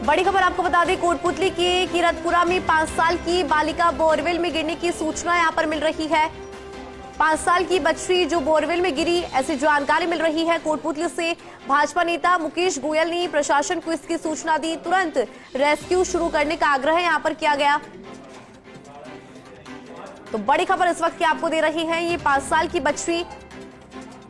बड़ी खबर आपको बता दें, कोटपुतली के किरतपुरा में 5 साल की बालिका बोरवेल में गिरने की सूचना यहां पर मिल रही है। 5 साल की बच्ची जो बोरवेल में गिरी, ऐसी जानकारी मिल रही है। कोटपुतली से भाजपा नेता मुकेश गोयल ने प्रशासन को इसकी सूचना दी। तुरंत रेस्क्यू शुरू करने का आग्रह यहां पर किया गया। तो बड़ी खबर इस वक्त की आपको दे रही है, ये 5 साल की बच्ची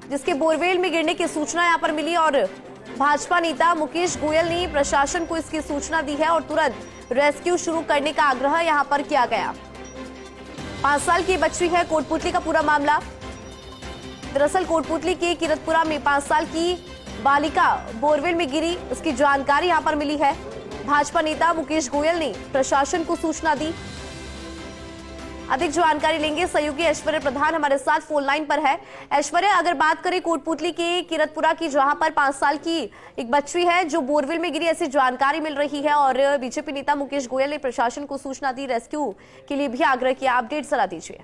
जिसके बोरवेल में गिरने की सूचना यहां पर मिली और भाजपा नेता मुकेश गोयल ने प्रशासन को इसकी सूचना दी है और तुरंत रेस्क्यू शुरू करने का आग्रह यहां पर किया गया। 5 साल की बच्ची है कोटपुतली का पूरा मामला। दरअसल कोटपुतली के किरतपुरा में 5 साल की बालिका बोरवेल में गिरी, इसकी जानकारी यहां पर मिली है। भाजपा नेता मुकेश गोयल ने प्रशासन को सूचना दी। अधिक जानकारी लेंगे, सहयोगी ऐश्वर्य प्रधान हमारे साथ फोन लाइन पर है। ऐश्वर्य, अगर बात करें कोटपुतली के किरतपुरा की, जहां पर 5 साल की एक बच्ची है जो बोरवेल में गिरी, ऐसी जानकारी मिल रही है और बीजेपी नेता मुकेश गोयल ने प्रशासन को सूचना दी, रेस्क्यू के लिए भी आग्रह किया। अपडेट जरा दीजिए।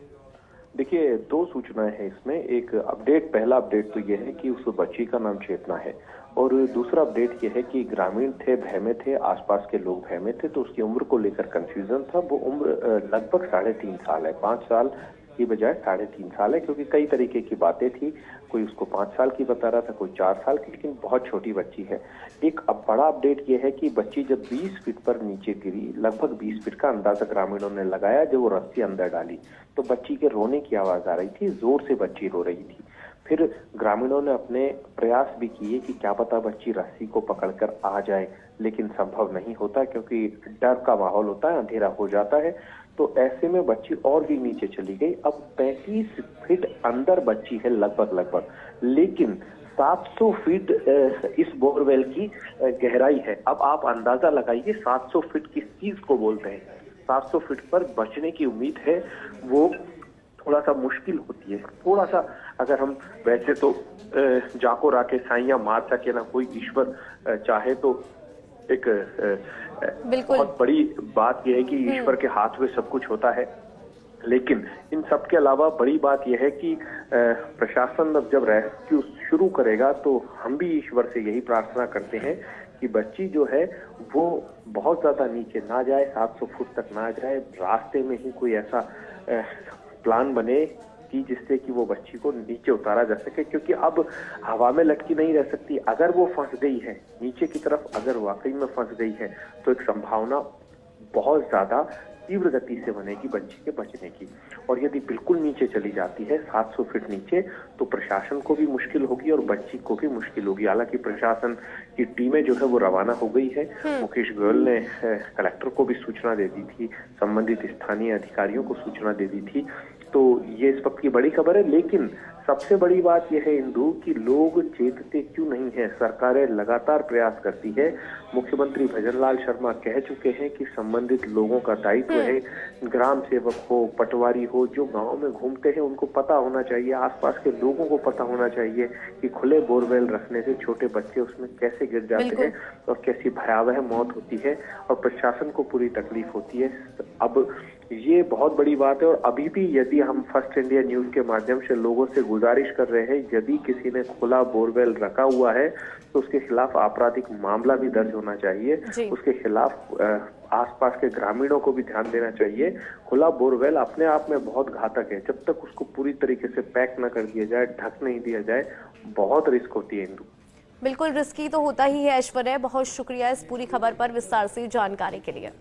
देखिए, 2 सूचनाएं हैं इसमें। एक अपडेट, पहला अपडेट तो यह है कि उस बच्ची का नाम चेतना है और दूसरा अपडेट यह है कि ग्रामीण थे, भय में थे, आसपास के लोग भय में थे, तो उसकी उम्र को लेकर कंफ्यूजन था। वो उम्र लगभग 3.5 साल है, 5 साल की बजाय 3.5 साल है, क्योंकि कई तरीके की बातें थी। कोई उसको 5 साल की बता रहा था, कोई 4 साल की, लेकिन बहुत छोटी बच्ची है। एक अब बड़ा अपडेट ये है कि बच्ची जब 20 फीट पर नीचे गिरी, लगभग 20 फीट का अंदाजा ग्रामीणों ने लगाया, जब वो रस्सी अंदर डाली तो बच्ची के रोने की आवाज आ रही थी, जोर से बच्ची रो रही थी। फिर ग्रामीणों ने अपने प्रयास भी किए कि क्या पता बच्ची रस्सी को पकड़कर आ जाए, लेकिन संभव नहीं होता क्योंकि डर का माहौल होता है, अंधेरा हो जाता है। तो ऐसे में बच्ची और भी नीचे चली गई। अब 35 फीट अंदर बच्ची है लगभग, लेकिन 700 फीट इस बोरवेल की गहराई है। अब आप अंदाजा लगाइए 700 फीट किस चीज को बोलते हैं। 700 फीट पर बचने की उम्मीद है वो थोड़ा सा मुश्किल होती है। थोड़ा सा अगर हम वैसे तो जाको राके साइया मार सके ना कोई, ईश्वर चाहे तो एक बहुत बड़ी बात यह है कि ईश्वर के हाथ में सब कुछ होता है। लेकिन इन सब के अलावा बड़ी बात यह है कि प्रशासन अब जब रेस्क्यू शुरू करेगा तो हम भी ईश्वर से यही प्रार्थना करते हैं कि बच्ची जो है वो बहुत ज्यादा नीचे ना जाए, 700 फुट तक ना जाए। रास्ते में ही कोई ऐसा प्लान बने कि जिससे कि वो बच्ची को नीचे उतारा जा सके, क्योंकि अब हवा में लटकी नहीं रह सकती। अगर वो फंस गई है नीचे की तरफ, अगर वाकई में फंस गई है तो एक संभावना बहुत ज्यादा तीव्र गति से बनेगी बच्ची के बचने की। और यदि बिल्कुल नीचे चली जाती है 700 फीट नीचे, तो प्रशासन को भी मुश्किल होगी और बच्ची को भी मुश्किल होगी। हालांकि प्रशासन की टीमें जो है वो रवाना हो गई है। मुकेश गोयल ने कलेक्टर को भी सूचना दे दी थी, संबंधित स्थानीय अधिकारियों को सूचना दे दी थी। तो ये इस वक्त की बड़ी खबर है। लेकिन सबसे बड़ी बात यह है इंदु कि लोग चेतते क्यों नहीं है। सरकारें लगातार प्रयास करती है। मुख्यमंत्री भजनलाल शर्मा कह चुके हैं कि संबंधित लोगों का दायित्व है, ग्राम सेवक हो, पटवारी हो, जो गांव में घूमते हैं उनको पता होना चाहिए, आसपास के लोगों को पता होना चाहिए कि खुले बोरवेल रखने से छोटे बच्चे उसमें कैसे गिर जाते हैं और कैसी भयावह मौत होती है और प्रशासन को पूरी तकलीफ होती है। अब ये बहुत बड़ी बात है और अभी भी यदि हम फर्स्ट इंडिया न्यूज के माध्यम से लोगों से गुजारिश कर रहे हैं, यदि किसी ने खुला बोरवेल रखा हुआ है तो उसके खिलाफ आपराधिक मामला भी दर्ज होना चाहिए। उसके खिलाफ आसपास के ग्रामीणों को भी ध्यान देना चाहिए। खुला बोरवेल अपने आप में बहुत घातक है। जब तक उसको पूरी तरीके से पैक न कर दिया जाए, ढक नहीं दिया जाए, बहुत रिस्क होती है इंदु। बिल्कुल रिस्की तो होता ही है ऐश्वर्या। बहुत शुक्रिया इस पूरी खबर पर विस्तार से जानकारी के लिए।